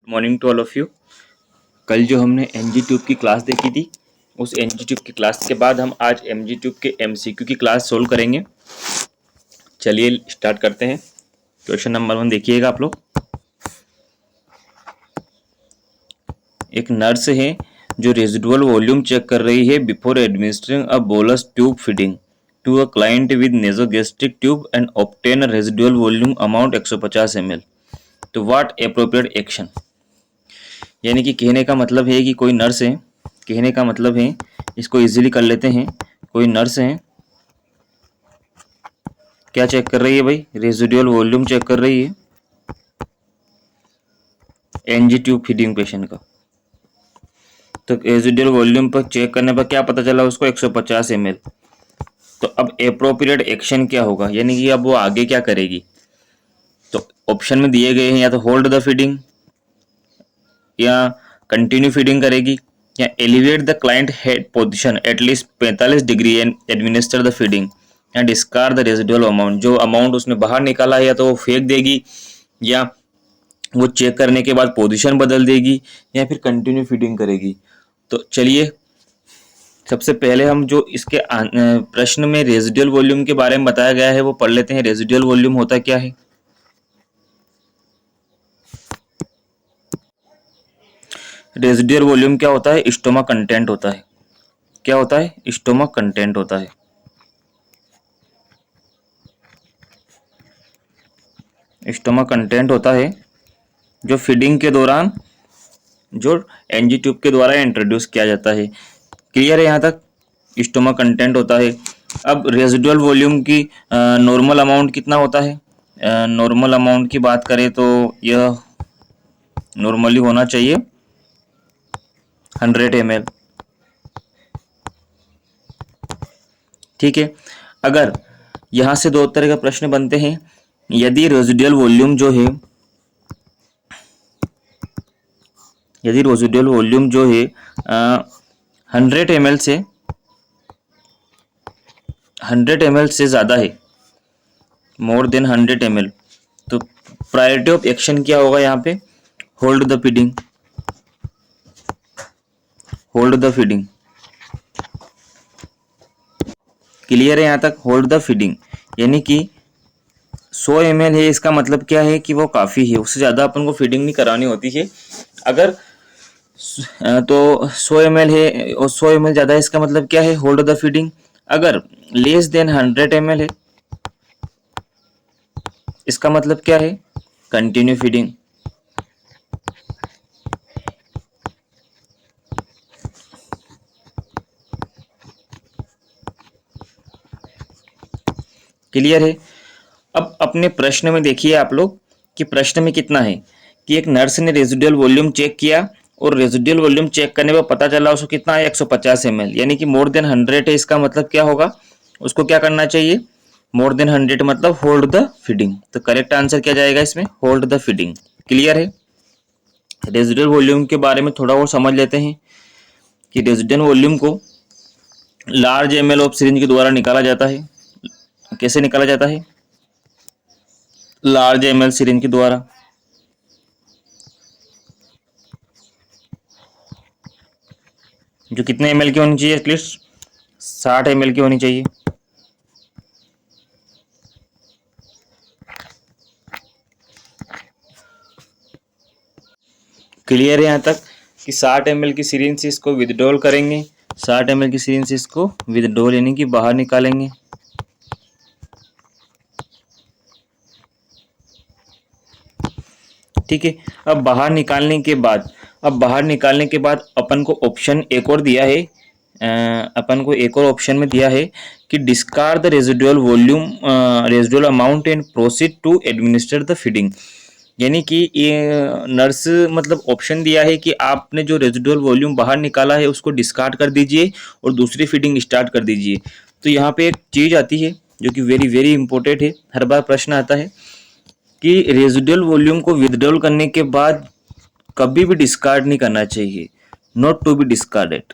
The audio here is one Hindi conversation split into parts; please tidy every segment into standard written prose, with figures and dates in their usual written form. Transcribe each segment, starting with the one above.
Morning to all of you. कल जो हमने एनजी ट्यूब की क्लास देखी थी, उस एनजी ट्यूब की क्लास के बाद हम आज एनजी ट्यूब के एमसीक्यू की क्लास सोल्व करेंगे। चलिए स्टार्ट करते हैं। क्वेश्चन नंबर 1 देखिएगा आप लोग। एक नर्स है जो रेजिडुअल वॉल्यूम चेक कर रही है before administering a bolus tube feeding to a client with nasogastric tube and obtain a residual volume amount 150 ml। तो व्हाट एप्रोप्रिएट एक्शन, यानी कि कहने का मतलब है कि कोई नर्स है, कहने का मतलब है, इसको इजीली कर लेते हैं। कोई नर्स है, क्या चेक कर रही है भाई? रेजिडुअल वॉल्यूम चेक कर रही है एनजी ट्यूब फीडिंग पेशेंट का। तो रेजिडुअल वॉल्यूम पर चेक करने पर क्या पता चला उसको? 150 ml। तो अब एप्रोप्रिएट एक्शन क्या होगा, यानी कि अब वो आगे क्या करेगी? तो ऑप्शन में दिए गए हैं, या तो होल्ड द फीडिंग, या कंटिन्यू फीडिंग करेगी, या elevate the client head position at least 45 degree and administer the feeding and discard the residual amount. जो अमाउंट उसने बाहर निकाला है या तो वो फेंक देगी, या वो चेक करने के बाद पोजीशन बदल देगी, या फिर कंटिन्यू फीडिंग करेगी। तो चलिए सबसे पहले हम जो इसके प्रश्न में रेजिडुअल वॉल्यूम के बारे में बताया गया है वो पढ़ लेते हैं। रेजिडुअल वॉल्यूम होता क्या है? रेजिडुअल वॉल्यूम क्या होता है? स्टोमा कंटेंट होता है। क्या होता है? स्टोमा कंटेंट होता है। स्टोमा कंटेंट होता है जो फीडिंग के दौरान जो एनजी ट्यूब के द्वारा इंट्रोड्यूस किया जाता है। क्लियर है यहाँ तक? स्टोमा कंटेंट होता है। अब रेजिडुअल वॉल्यूम की नॉर्मल अमाउंट कितना होता है? नॉर्मल अमाउंट की बात करें तो यह नॉर्मली होना चाहिए 100 ml। ठीक है। अगर यहाँ से दो तरह के प्रश्न बनते हैं। यदि रेजिडुअल वॉल्यूम जो है, यदि रेजिडुअल वॉल्यूम जो है 100 ml से 100 ml से ज़्यादा है, मोर देन 100 ml, तो प्रायोरिटी ऑफ एक्शन क्या होगा यहाँ पे? Hold the feeding. Hold the feeding. Clear है यहाँ तक? होल्ड द फीडिंग यानी कि 100 ml है, इसका मतलब क्या है कि वो काफ़ी है, उससे ज़्यादा अपन को फीडिंग नहीं करानी होती है। अगर तो 100 ml है और 100 ml ज़्यादा है, इसका मतलब क्या है? Hold the feeding. अगर लेस देन 100 ml है, इसका मतलब क्या है? Continue feeding. क्लियर है? अब अपने प्रश्न में देखिए आप लोग कि प्रश्न में कितना है कि एक नर्स ने रेजिडुअल वॉल्यूम चेक किया और रेजिडुअल वॉल्यूम चेक करने पर पता चला उसको कितना है? 150 ml, यानी कि मोर देन 100 है। इसका मतलब क्या होगा? उसको क्या करना चाहिए? मोर देन 100 मतलब होल्ड द फीडिंग। तो करेक्ट आंसर क्या जाएगा इसमें? Hold the feeding. क्लियर है? रेजिडुअल वॉल्यूम के बारे में थोड़ा और समझ लेते हैं कि रेजिडुअल वॉल्यूम को लार्ज एमएल ऑफ सिरिंज के द्वारा निकाला जाता है। कैसे निकाला जाता है? लार्ज एमएल सिरिंज के द्वारा। जो कितने एमएल की होनी चाहिए? एटलीस्ट 60 ml की होनी चाहिए। क्लियर है यहाँ तक कि 60 ml की सिरिंज से इसको विदड्रॉल करेंगे। 60 ml की सिरिंज से इसको विदड्रॉल यानी कि बाहर निकालेंगे। ठीक है। अब बाहर निकालने के बाद अपन को ऑप्शन एक और दिया है। अपन को एक और ऑप्शन में दिया है कि discard the residual volume, residual amount and proceed to administer the feeding. यानी कि ये नर्स मतलब ऑप्शन दिया है कि आपने जो रेजिडुअल वॉल्यूम बाहर निकाला है उसको डिस्कार्ड कर दीजिए और दूसरी फीडिंग स्टार्ट कर दीजिए। तो यहाँ पे एक चीज़ आती है जो कि वेरी वेरी इंपॉर्टेंट है, हर बार प्रश्न आता है कि रेजिडुअल वॉल्यूम को विदड्रॉल करने के बाद कभी भी डिस्कार्ड नहीं करना चाहिए। Not to be discarded,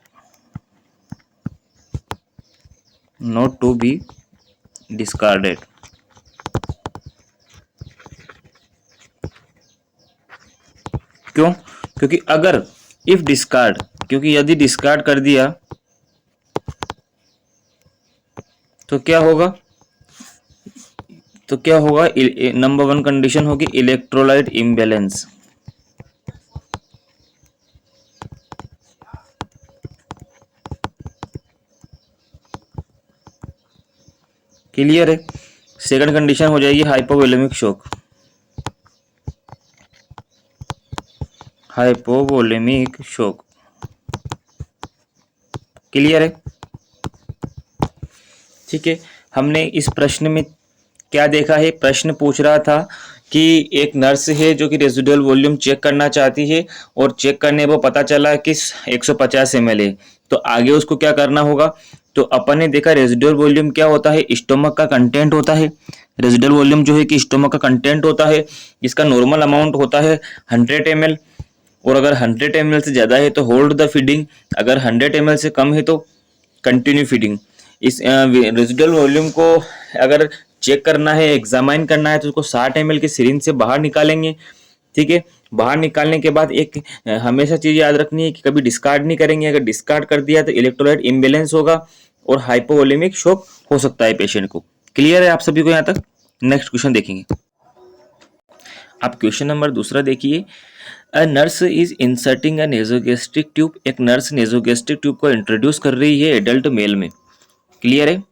not to be discarded. क्यों? क्योंकि अगर इफ डिस्कार्ड, क्योंकि यदि डिस्कार्ड कर दिया तो क्या होगा? नंबर वन कंडीशन होगी इलेक्ट्रोलाइट इम्बैलेंस। क्लियर है? सेकंड कंडीशन हो जाएगी hypovolemic shock. Hypovolemic shock. Clear है? ठीक है। हमने इस प्रश्न में क्या देखा है? प्रश्न पूछ रहा था कि एक नर्स है जो कि रेजिडुअल वॉल्यूम चेक करना चाहती है और चेक करने वो पता चला कि 150 ml है, तो आगे उसको क्या करना होगा? तो अपन ने देखा रेजिडुअल वॉल्यूम क्या होता है? स्टोमक का कंटेंट होता है। रेजिडुअल वॉल्यूम जो है कि स्टोमक का कंटेंट होता है, इसका नॉर्मल अमाउंट होता है 100 ml, और अगर 100 ml से ज़्यादा है तो होल्ड द फीडिंग, अगर 100 ml से कम है तो कंटिन्यू फीडिंग। इस रेजिडुअल वॉल्यूम को अगर चेक करना है, एग्जामाइन करना है, तो उसको 60 ml के सिरिंज से बाहर निकालेंगे। ठीक है। बाहर निकालने के बाद एक हमेशा चीज याद रखनी है कि कभी डिस्कार्ड नहीं करेंगे। अगर डिस्कार्ड कर दिया तो इलेक्ट्रोलाइट इम्बैलेंस होगा और हाइपोवोलेमिक शॉक हो सकता है पेशेंट को। क्लियर है आप सभी को यहाँ तक? नेक्स्ट क्वेश्चन देखेंगे। आप क्वेश्चन नंबर दूसरा देखिए। A nurse is inserting a nasogastric tube. एक नर्स नेजोगैस्ट्रिक ट्यूब को इंट्रोड्यूस कर रही है एडल्ट मेल में। क्लियर है?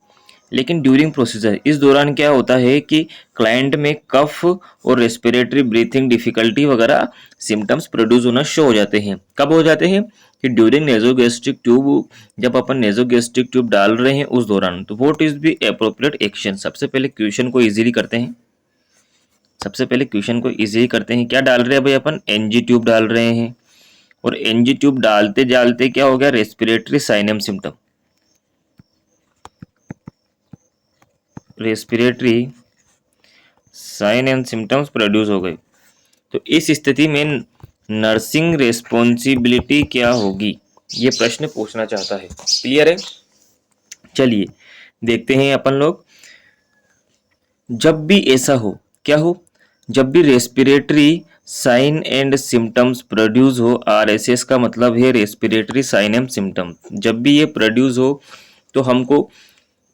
लेकिन ड्यूरिंग प्रोसीजर, इस दौरान क्या होता है कि क्लाइंट में कफ और रेस्पिरेटरी ब्रीथिंग डिफिकल्टी वगैरह सिम्टम्स प्रोड्यूस होना शो हो जाते हैं। कब हो जाते हैं? कि ड्यूरिंग नेजोगैस्ट्रिक ट्यूब, जब अपन नेजोगैस्ट्रिक ट्यूब डाल रहे हैं उस दौरान। तो what is the appropriate action? सबसे पहले क्वेश्चन को इजीली करते हैं। क्या डाल रहे हैं भाई? अपन एनजी ट्यूब डाल रहे हैं, और एनजी ट्यूब डालते डालते क्या हो गया? Respiratory sign and symptom, respiratory sign and symptoms produce हो गए। तो इस स्थिति में नर्सिंग रेस्पॉन्सिबिलिटी क्या होगी? ये प्रश्न पूछना चाहता है। क्लियर है? चलिए देखते हैं अपन लोग। जब भी ऐसा हो, क्या हो? जब भी respiratory sign and symptoms produce हो, आरएसएस का मतलब है रेस्पिरेटरी साइन एंड सिम्टम, जब भी ये प्रोड्यूस हो तो हमको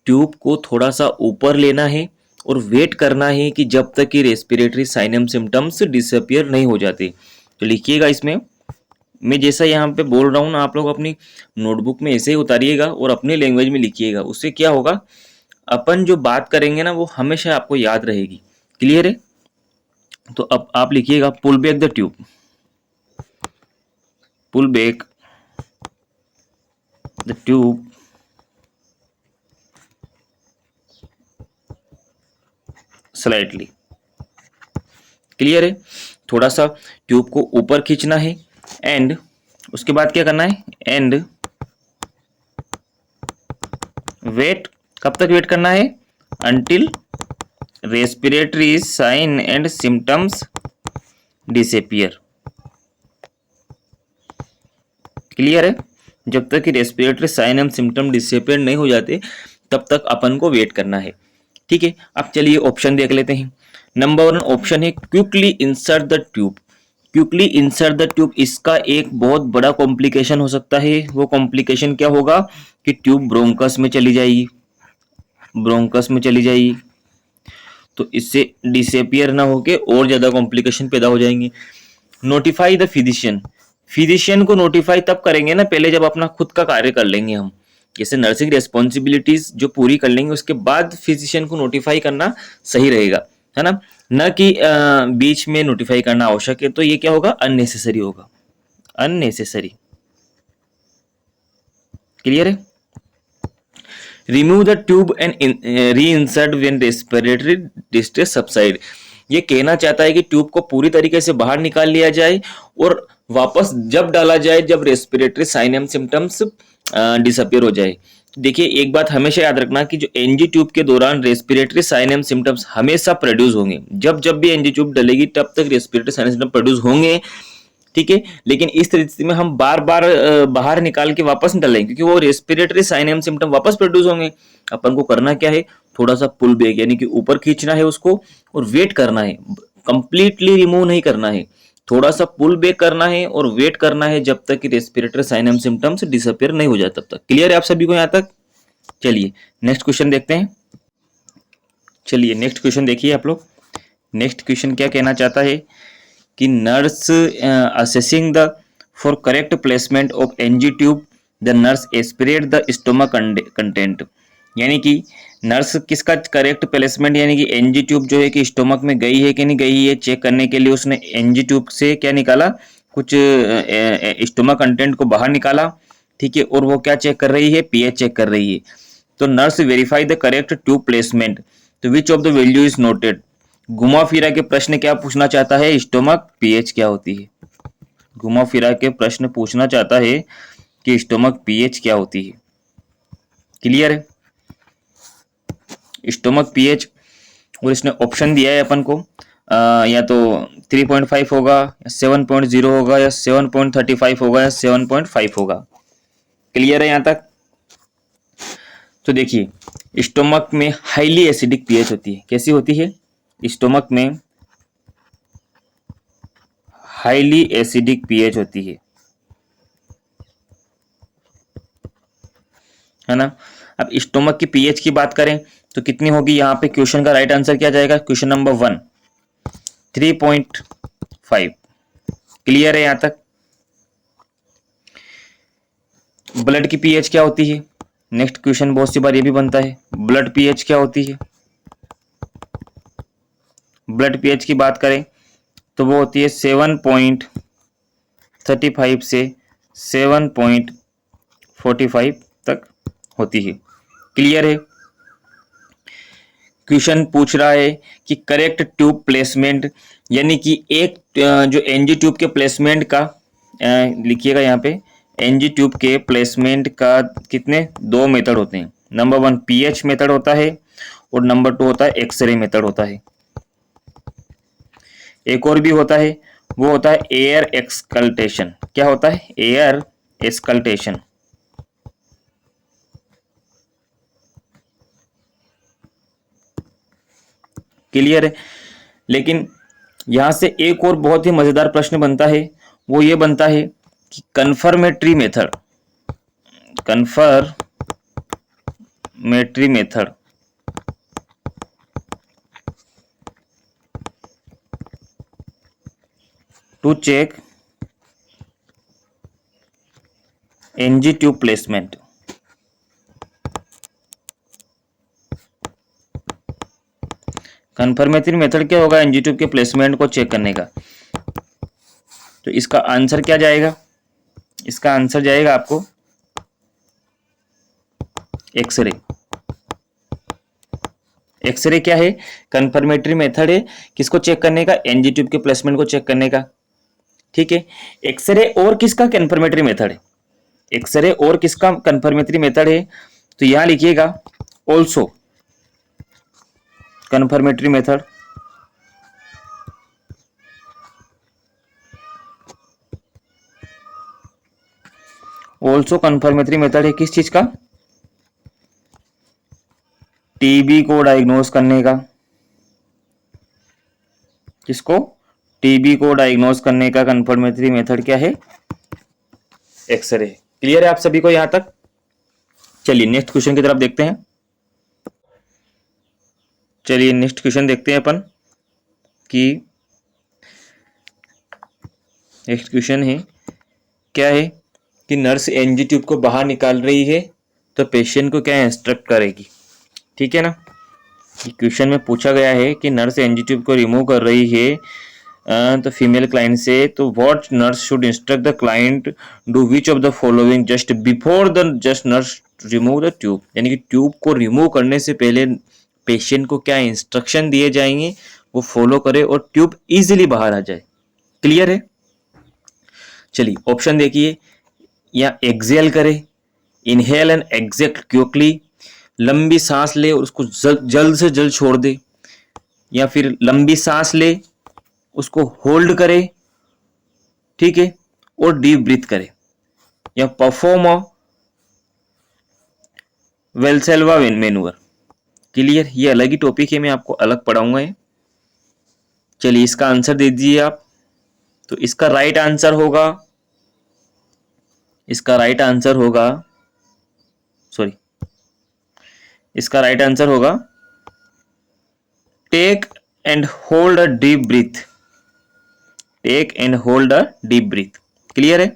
ट्यूब को थोड़ा सा ऊपर लेना है और वेट करना है कि जब तक कि respiratory sign and symptoms disappear नहीं हो जाते। तो लिखिएगा इसमें, मैं जैसा यहाँ पे बोल रहा हूँ ना, आप लोग अपनी नोटबुक में ऐसे ही उतारिएगा और अपनी लैंग्वेज में लिखिएगा। उससे क्या होगा? अपन जो बात करेंगे ना वो हमेशा आपको याद रहेगी। क्लियर है? तो अब आप लिखिएगा pull back the tube, pull back the tube slightly. Clear है? थोड़ा सा ट्यूब को ऊपर खींचना है एंड उसके बाद क्या करना है? And wait. कब तक वेट करना है? Until respiratory sign and symptoms disappear. Clear है? जब तक कि respiratory sign and symptom disappear नहीं हो जाते तब तक अपन को वेट करना है। ठीक है। अब चलिए ऑप्शन देख लेते हैं। नंबर 1 ऑप्शन है quickly insert the tube. Quickly insert the tube, इसका एक बहुत बड़ा कॉम्प्लिकेशन हो सकता है। वो कॉम्प्लिकेशन क्या होगा? कि ट्यूब ब्रोंकस में चली जाएगी, ब्रोंकस में चली जाएगी, तो इससे डिसअपियर ना होके और ज्यादा कॉम्प्लिकेशन पैदा हो जाएंगे। Notify the physician. फिजिशियन को नोटिफाई तब करेंगे ना, पहले जब अपना खुद का कार्य कर लेंगे हम, जैसे नर्सिंग रेस्पॉन्सिबिलिटीज जो पूरी कर लेंगे उसके बाद फिजिशियन को नोटिफाई करना सही रहेगा, है ना? न कि बीच में नोटिफाई करना आवश्यक है। तो ये क्या होगा? अननेसेसरी होगा, अननेसेसरी। क्लियर है? Remove the tube and re insert when respiratory distress subside. ये कहना चाहता है कि ट्यूब को पूरी तरीके से बाहर निकाल लिया जाए और वापस जब डाला जाए जब respiratory sign and symptoms disappear हो जाए। देखिए एक बात हमेशा याद रखना कि जो एनजी ट्यूब के दौरान रेस्पिरेटरी साइन एंड सिम्टम्स हमेशा प्रोड्यूस होंगे। जब जब भी एनजी ट्यूब डलेगी तब तक respiratory sign and symptom produce होंगे। ठीक है। लेकिन इस स्थिति में हम बार बार बाहर निकाल के वापस डालेंगे क्योंकि वो रेस्पिरेटरी साइन एंड सिम्टम वापस प्रोड्यूस होंगे। अपन को करना क्या है? थोड़ा सा पुल बैक यानी कि ऊपर खींचना है उसको और वेट करना है, कंप्लीटली रिमूव नहीं करना है। थोड़ा सा पुल बैक करना है और वेट करना है जब तक कि respiratory sign and symptoms disappear नहीं हो जाता तब तक। क्लियर है आप सभी को यहाँ तक? चलिए नेक्स्ट क्वेश्चन देखते हैं। चलिए नेक्स्ट क्वेश्चन देखिए आप लोग। नेक्स्ट क्वेश्चन क्या कहना चाहता है कि nurse assessing the for correct placement of NG tube the nurse aspirate the stomach content, यानी कि नर्स किसका करेक्ट प्लेसमेंट, यानी कि एनजी ट्यूब जो है कि स्टोमक में गई है कि नहीं गई है चेक करने के लिए उसने एनजी ट्यूब से क्या निकाला, कुछ स्टोमक कंटेंट को बाहर निकाला, ठीक है, और वो क्या चेक कर रही है, पीएच चेक कर रही है। तो nurse verify the correct tube placement, तो which of the value is noted. घुमा फिरा के प्रश्न क्या पूछना चाहता है, स्टोमक पीएच क्या होती है। घुमा फिरा के प्रश्न पूछना चाहता है कि स्टोमक पीएच क्या होती है। क्लियर है? स्टोमक पीएच, और इसने ऑप्शन दिया है अपन को या तो 3.5 होगा, 7.0 होगा, या 7.35 होगा, या 7.5 होगा। क्लियर है यहाँ तक? तो देखिए स्टोमक में हाईली एसिडिक पीएच होती है। कैसी होती है? स्टोमक में हाईली एसिडिक पीएच होती है ना। अब स्टोमक की पीएच की बात करें तो कितनी होगी, यहाँ पे क्वेश्चन का राइट आंसर क्या जाएगा, क्वेश्चन नंबर 1 3.5। क्लियर है यहाँ तक? ब्लड की पीएच क्या होती है, नेक्स्ट क्वेश्चन बहुत सी बार ये भी बनता है, ब्लड पीएच क्या होती है। ब्लड पीएच की बात करें तो वो होती है 7.35 से 7.45 तक होती है। क्लियर है? क्वेश्चन पूछ रहा है कि करेक्ट ट्यूब प्लेसमेंट, यानी कि एक जो एनजी ट्यूब के प्लेसमेंट का लिखिएगा यहाँ पे, एनजी ट्यूब के प्लेसमेंट का कितने, 2 मेथड होते हैं। नंबर 1 पीएच मेथड होता है और नंबर 2 होता है एक्सरे मेथड होता है। एक और भी होता है, वो होता है एयर एक्सकल्टेशन। क्या होता है? एयर एक्सकल्टेशन। क्लियर है? लेकिन यहां से एक और बहुत ही मजेदार प्रश्न बनता है, वो ये बनता है कि confirmatory method to check NG tube placement. Confirmatory method क्या होगा, एनजी ट्यूब के प्लेसमेंट को चेक करने का। तो इसका आंसर क्या जाएगा, इसका आंसर जाएगा आपको एक्सरे। एक्सरे क्या है, कन्फर्मेटरी मेथड है किसको चेक करने का, एनजी ट्यूब के प्लेसमेंट को चेक करने का। ठीक है, एक्सरे और किसका कन्फर्मेटरी मेथड है, एक्सरे और किसका कन्फर्मेटरी मेथड है, तो यहां लिखिएगा also confirmatory method. Also confirmatory method है किस चीज का, टीबी को डायग्नोज करने का। किसको, टीबी को डायग्नोज करने का कन्फर्मेटरी मेथड क्या है, एक्सरे। क्लियर है आप सभी को यहां तक? चलिए नेक्स्ट क्वेश्चन की तरफ देखते हैं। चलिए नेक्स्ट क्वेश्चन देखते हैं अपन कि नेक्स्ट क्वेश्चन है क्या है कि नर्स एनजी ट्यूब को बाहर निकाल रही है तो पेशेंट को क्या इंस्ट्रक्ट करेगी। ठीक है ना, क्वेश्चन में पूछा गया है कि नर्स एनजी ट्यूब को रिमूव कर रही है तो फीमेल क्लाइंट से, तो what nurse should instruct the client do which of the following just before the just nurse remove the tube, यानी कि ट्यूब को रिमूव करने से पहले पेशेंट को क्या इंस्ट्रक्शन दिए जाएंगे वो फॉलो करे और ट्यूब इजीली बाहर आ जाए। क्लियर है? चलिए ऑप्शन देखिए, या एक्सेल करे, इनहेल एंड एक्सेल क्विकली, लंबी सांस ले और उसको जल्द से जल्द छोड़ दे, या फिर लंबी सांस ले उसको होल्ड करे, ठीक है, और डीप ब्रीथ करे, या परफॉर्म अ वेल्सेल्वा मैनूवर। क्लियर? ये अलग ही टॉपिक है, मैं आपको अलग पढ़ाऊंगा ये। चलिए इसका आंसर दे दीजिए आप। तो इसका राइट आंसर होगा, इसका राइट आंसर होगा, सॉरी, इसका राइट आंसर होगा take and hold a deep breath, take and hold a deep breath. Clear है?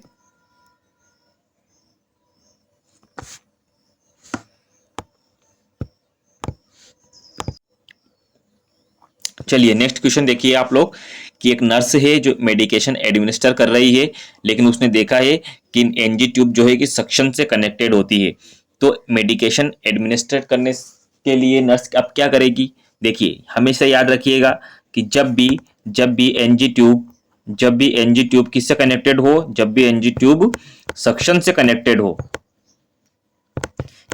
चलिए नेक्स्ट क्वेश्चन देखिए आप लोग कि एक नर्स है जो मेडिकेशन एडमिनिस्टर कर रही है, लेकिन उसने देखा है कि एनजी ट्यूब जो है कि सक्शन से कनेक्टेड होती है। तो मेडिकेशन एडमिनिस्टर करने के लिए नर्स अब क्या करेगी? देखिए हमेशा याद रखिएगा कि जब भी एनजी ट्यूब किससे कनेक्टेड हो, जब भी एनजी ट्यूब सक्शन से कनेक्टेड हो,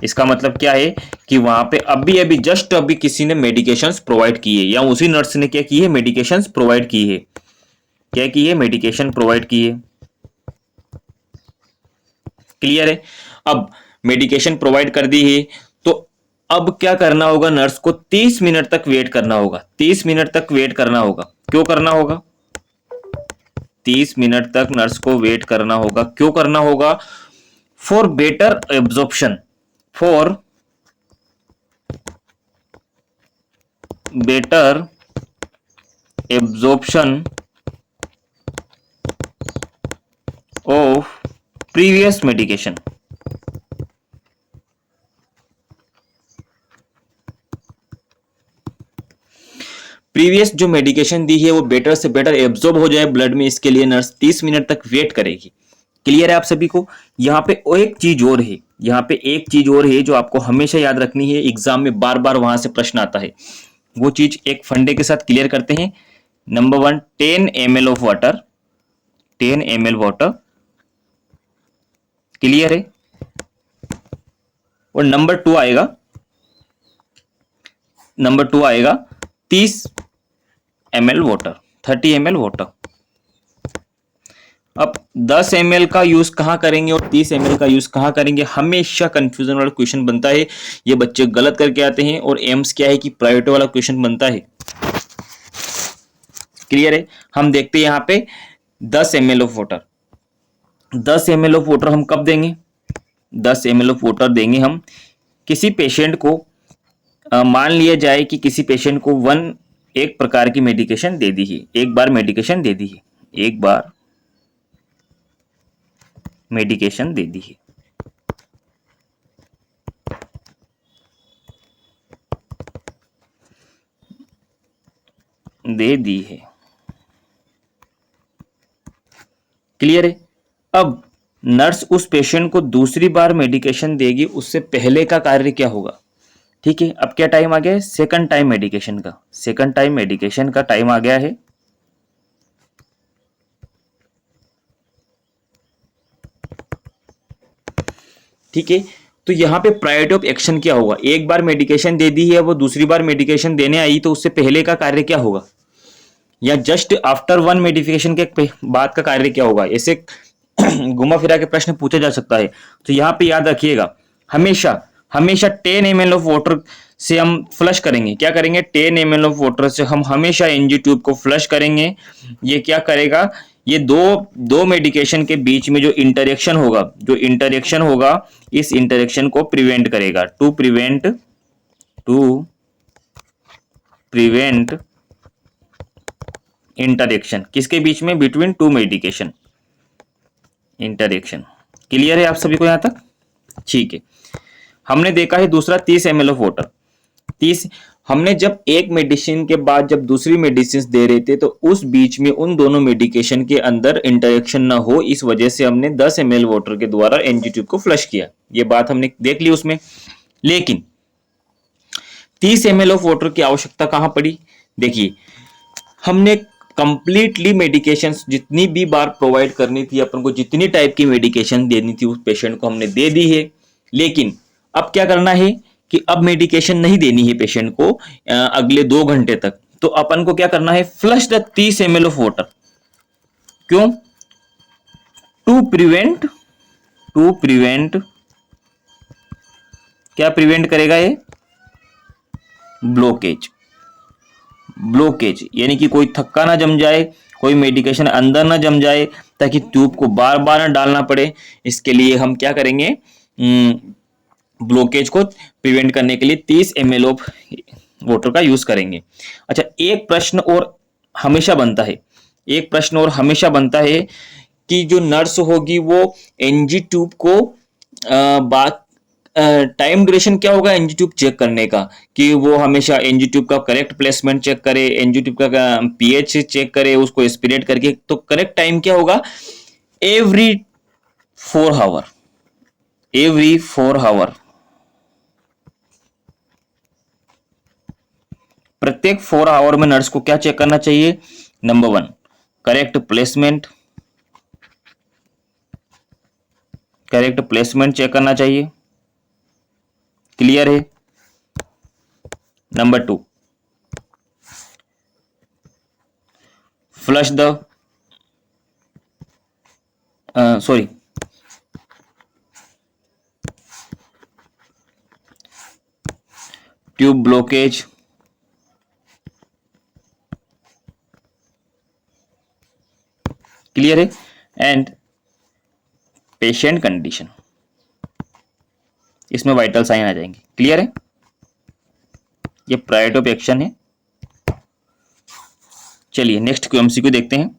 इसका मतलब क्या है कि वहां पे अभी जस्ट अभी किसी ने मेडिकेशंस प्रोवाइड की है, या उसी नर्स ने क्या की है, मेडिकेशंस प्रोवाइड की है। क्या की है? मेडिकेशन प्रोवाइड की है। क्लियर है? अब मेडिकेशन प्रोवाइड कर दी है तो अब क्या करना होगा? नर्स को 30 मिनट तक वेट करना होगा। 30 मिनट तक वेट करना होगा। क्यों करना होगा? 30 मिनट तक नर्स को वेट करना होगा। क्यों करना होगा? For better absorption, for better absorption of previous medication. Previous जो मेडिकेशन दी है वो बेटर से बेटर एब्जॉर्ब हो जाए ब्लड में, इसके लिए नर्स 30 मिनट तक वेट करेगी। क्लियर है आप सभी को? यहाँ पे एक चीज और है, यहाँ पे एक चीज और है जो आपको हमेशा याद रखनी है, एग्जाम में बार बार वहां से प्रश्न आता है। वो चीज एक फंडे के साथ क्लियर करते हैं। Number 1, 10 ml of water, 10 ml water. Clear है? और नंबर 2 आएगा, नंबर 2 आएगा 30 ml वाटर, 30 ml वाटर। अब 10 ml का यूज कहां करेंगे और 30 ml का यूज कहां करेंगे? हमेशा कंफ्यूजन वाला क्वेश्चन बनता है, ये बच्चे गलत करके आते हैं। और एम्स क्या है कि प्रायोरिटी वाला क्वेश्चन बनता है। क्लियर है? हम देखते हैं यहाँ पे 10 ml of water, 10 ml of water हम कब देंगे? 10 ml ऑफ वाटर देंगे हम किसी पेशेंट को, मान लिया जाए कि किसी पेशेंट को एक प्रकार की मेडिकेशन दे दी है, एक बार मेडिकेशन दे दी है, एक बार मेडिकेशन दे दी है। दे दी है। क्लियर है? अब नर्स उस पेशेंट को दूसरी बार मेडिकेशन देगी, उससे पहले का कार्य क्या होगा? ठीक है, अब क्या टाइम आ गया है? सेकंड टाइम मेडिकेशन का, सेकंड टाइम मेडिकेशन का टाइम आ गया है। ठीक है, तो यहां पे प्रायोरिटी ऑफ एक्शन क्या होगा? एक बार मेडिकेशन दे दी है, वो दूसरी बार मेडिकेशन देने आई, तो उससे पहले का कार्य क्या होगा? या जस्ट आफ्टर वन मेडिकेशन के बाद का कार्य क्या होगा? ऐसे घुमा फिरा के प्रश्न पूछा जा सकता है। तो यहाँ पे याद रखिएगा, हमेशा हमेशा 10 ml ऑफ वाटर से हम फ्लश करेंगे। क्या करेंगे? 10 ml ऑफ वाटर से हम हमेशा एनजी ट्यूब को फ्लश करेंगे। ये क्या करेगा? ये दो मेडिकेशन के बीच में जो इंटरेक्शन होगा, इस इंटरेक्शन को प्रिवेंट करेगा। टू प्रिवेंट इंटरेक्शन किसके बीच में? Between two medication, interaction. Clear है आप सभी को यहां तक? ठीक है, हमने देखा है दूसरा 30 ml ऑफ वाटर। 30 हमने जब एक मेडिसिन के बाद जब दूसरी मेडिसिन दे रहे थे, तो उस बीच में उन दोनों मेडिकेशन के अंदर इंटरेक्शन ना हो, इस वजह से हमने 10 ml वाटर के द्वारा एनजी ट्यूब को फ्लश किया। ये बात हमने देख ली उसमें। लेकिन 30 ml ऑफ वाटर की आवश्यकता कहां पड़ी? देखिए, हमने कंप्लीटली मेडिकेशन जितनी भी बार प्रोवाइड करनी थी अपन को, जितनी टाइप की मेडिकेशन देनी थी उस पेशेंट को, हमने दे दी है। लेकिन अब क्या करना है कि अब मेडिकेशन नहीं देनी है पेशेंट को अगले 2 घंटे तक। तो अपन को क्या करना है? Flush the 30 ml of water. क्यों? टू प्रिवेंट क्या प्रिवेंट करेगा ये? ब्लॉकेज यानी कि कोई थक्का ना जम जाए, कोई मेडिकेशन अंदर ना जम जाए, ताकि ट्यूब को बार बार ना डालना पड़े। इसके लिए हम क्या करेंगे, ब्लॉकेज को प्रिवेंट करने के लिए 30 ml ऑफ वाटर का यूज करेंगे। अच्छा, एक प्रश्न और हमेशा बनता है, एक प्रश्न और हमेशा बनता है कि जो नर्स होगी वो एनजी ट्यूब को बात टाइम ड्यूरेशन क्या होगा एनजी ट्यूब चेक करने का, कि वो हमेशा एनजी ट्यूब का करेक्ट प्लेसमेंट चेक करे, एनजी ट्यूब का पीएच चेक करे, उसको एस्पिरेट करके, तो करेक्ट टाइम क्या होगा, एवरी 4 आवर, एवरी 4 आवर, प्रत्येक 4 आवर में नर्स को क्या चेक करना चाहिए, number 1 correct placement, correct placement check करना चाहिए। क्लियर है। Number 2 flush the sorry tube blockage, clear है, एंड पेशेंट कंडीशन, इसमें वाइटल साइन आ जाएंगे। क्लियर है, ये प्रायोरिटी ऑफ एक्शन है। चलिए नेक्स्ट क्यूएमसीक्यू देखते हैं।